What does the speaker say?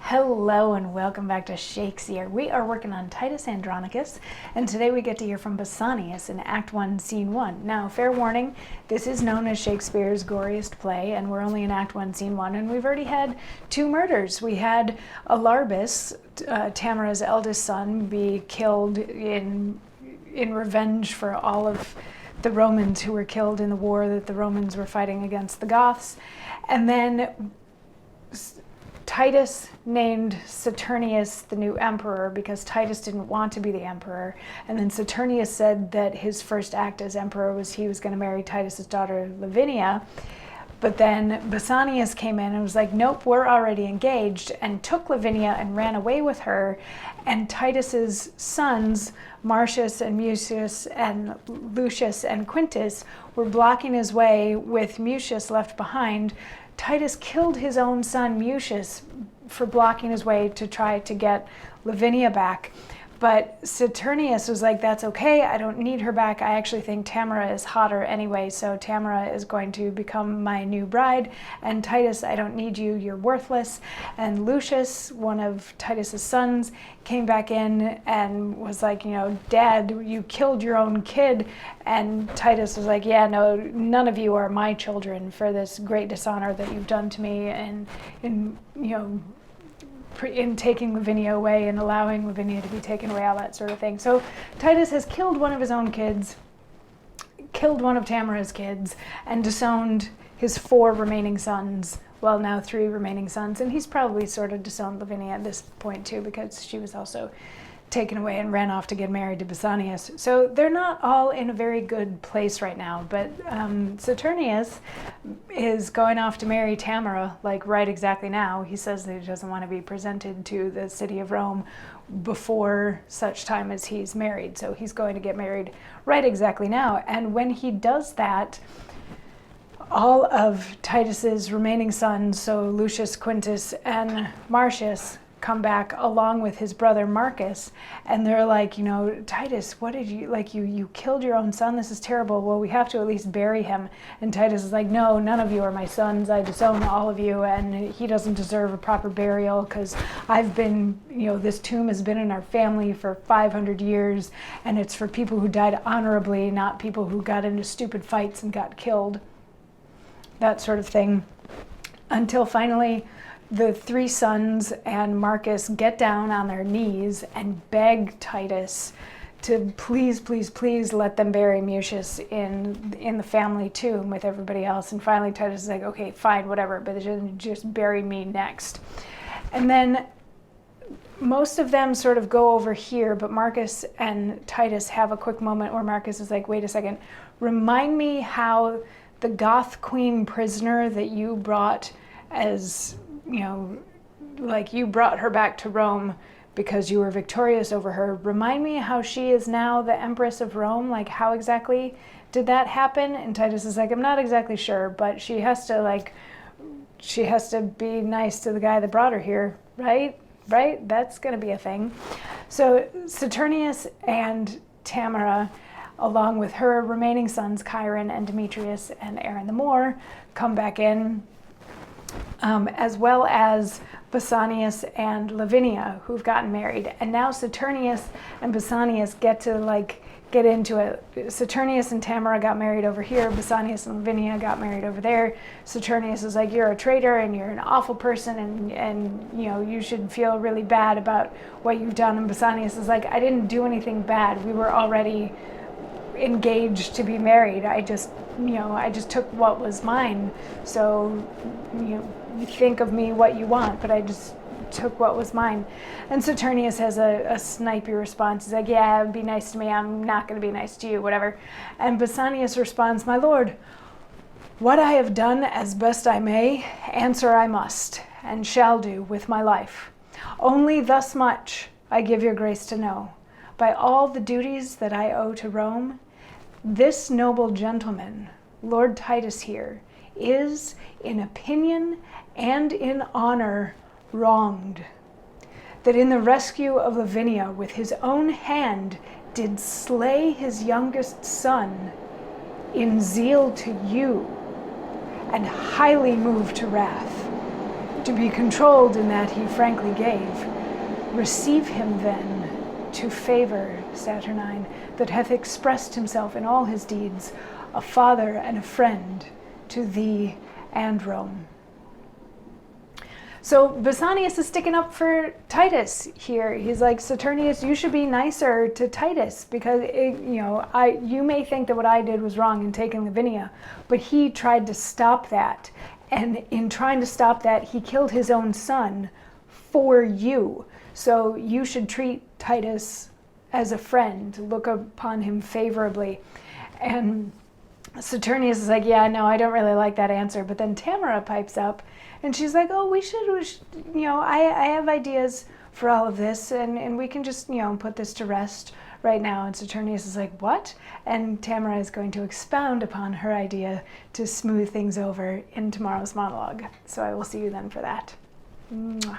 Hello and welcome back to Shakesyear. We are working on Titus Andronicus, and today we get to hear from Bassianus in Act 1, Scene 1. Now, fair warning, this is known as Shakespeare's goriest play, and we're only in Act 1, Scene 1, and we've already had two murders. We had Alarbus, Tamara's eldest son, be killed in revenge for all of the Romans who were killed in the war that the Romans were fighting against the Goths. And then Titus named Saturnius the new emperor because Titus didn't want to be the emperor. And then Saturnius said that his first act as emperor was he was going to marry Titus's daughter Lavinia. But then Bassianus came in and was like, nope, we're already engaged, and took Lavinia and ran away with her. And Titus's sons, Marcius and Mucius and Lucius and Quintus, were blocking his way with Mucius left behind. Titus killed his own son Mucius for blocking his way to try to get Lavinia back. But Saturnius was like, that's okay, I don't need her back. I actually think Tamara is hotter anyway, so Tamara is going to become my new bride. And Titus, I don't need you, you're worthless. And Lucius, one of Titus's sons, came back in and was like, Dad, you killed your own kid. And Titus was like, yeah, no, none of you are my children for this great dishonor that you've done to me, and in taking Lavinia away and allowing Lavinia to be taken away, all that sort of thing. So Titus has killed one of his own kids, killed one of Tamara's kids, and disowned his 4 remaining sons. Well, now 3 remaining sons, and he's probably sort of disowned Lavinia at this point too, because she was also taken away and ran off to get married to Bassianus. So they're not all in a very good place right now, but Saturnius is going off to marry Tamara, like right exactly now. He says that he doesn't want to be presented to the city of Rome before such time as he's married. So he's going to get married right exactly now. And when he does that, all of Titus's remaining sons, so Lucius, Quintus, and Marcius, come back along with his brother Marcus, and they're like, Titus, what did you, you killed your own son, this is terrible, well, we have to at least bury him. And Titus is like, no, none of you are my sons, I disown all of you, and he doesn't deserve a proper burial because I've been, this tomb has been in our family for 500 years, and it's for people who died honorably, not people who got into stupid fights and got killed, that sort of thing. Until finally the 3 sons and Marcus get down on their knees and beg Titus to please, please, please let them bury Mucius in the family tomb with everybody else. And finally Titus is like, okay, fine, whatever, but just bury me next. And then most of them sort of go over here, but Marcus and Titus have a quick moment where Marcus is like, wait a second, remind me how the Goth queen prisoner that you brought as, you brought her back to Rome because you were victorious over her. Remind me how she is now the Empress of Rome. Like, how exactly did that happen? And Titus is like, I'm not exactly sure, but she has to be nice to the guy that brought her here, right? Right? That's going to be a thing. So Saturnius and Tamara, along with her remaining sons, Chiron and Demetrius and Aaron the Moor, come back in, as well as Bassianus and Lavinia, who've gotten married. And now Saturnius and Bassianus get into it. Saturnius and Tamara got married over here. Bassianus and Lavinia got married over there. Saturnius is like, you're a traitor and you're an awful person, and you should feel really bad about what you've done. And Bassianus is like, I didn't do anything bad. We were already engaged to be married. I just took what was mine. So, you think of me what you want, but I just took what was mine. And Saturnius has a snipey response. He's like, yeah, be nice to me. I'm not going to be nice to you, whatever. And Bassianus responds, my lord, what I have done as best I may, answer I must, and shall do with my life. Only thus much I give your grace to know. By all the duties that I owe to Rome, this noble gentleman, Lord Titus here, is in opinion and in honor wronged, that in the rescue of Lavinia with his own hand did slay his youngest son in zeal to you, and highly moved to wrath. to be controlled in that he frankly gave. Receive him then to favor, Saturnine, that hath expressed himself in all his deeds, a father and a friend to thee and Rome. So Bassianus is sticking up for Titus here. He's like, Saturnius, you should be nicer to Titus because you may think that what I did was wrong in taking Lavinia, but he tried to stop that. And in trying to stop that, he killed his own son for you. So you should treat Titus as a friend, look upon him favorably. And Saturnius is like, yeah, no, I don't really like that answer. But then Tamara pipes up and she's like, oh, we should I have ideas for all of this and we can just, put this to rest right now. And Saturnius is like, what? And Tamara is going to expound upon her idea to smooth things over in tomorrow's monologue. So I will see you then for that. Mwah.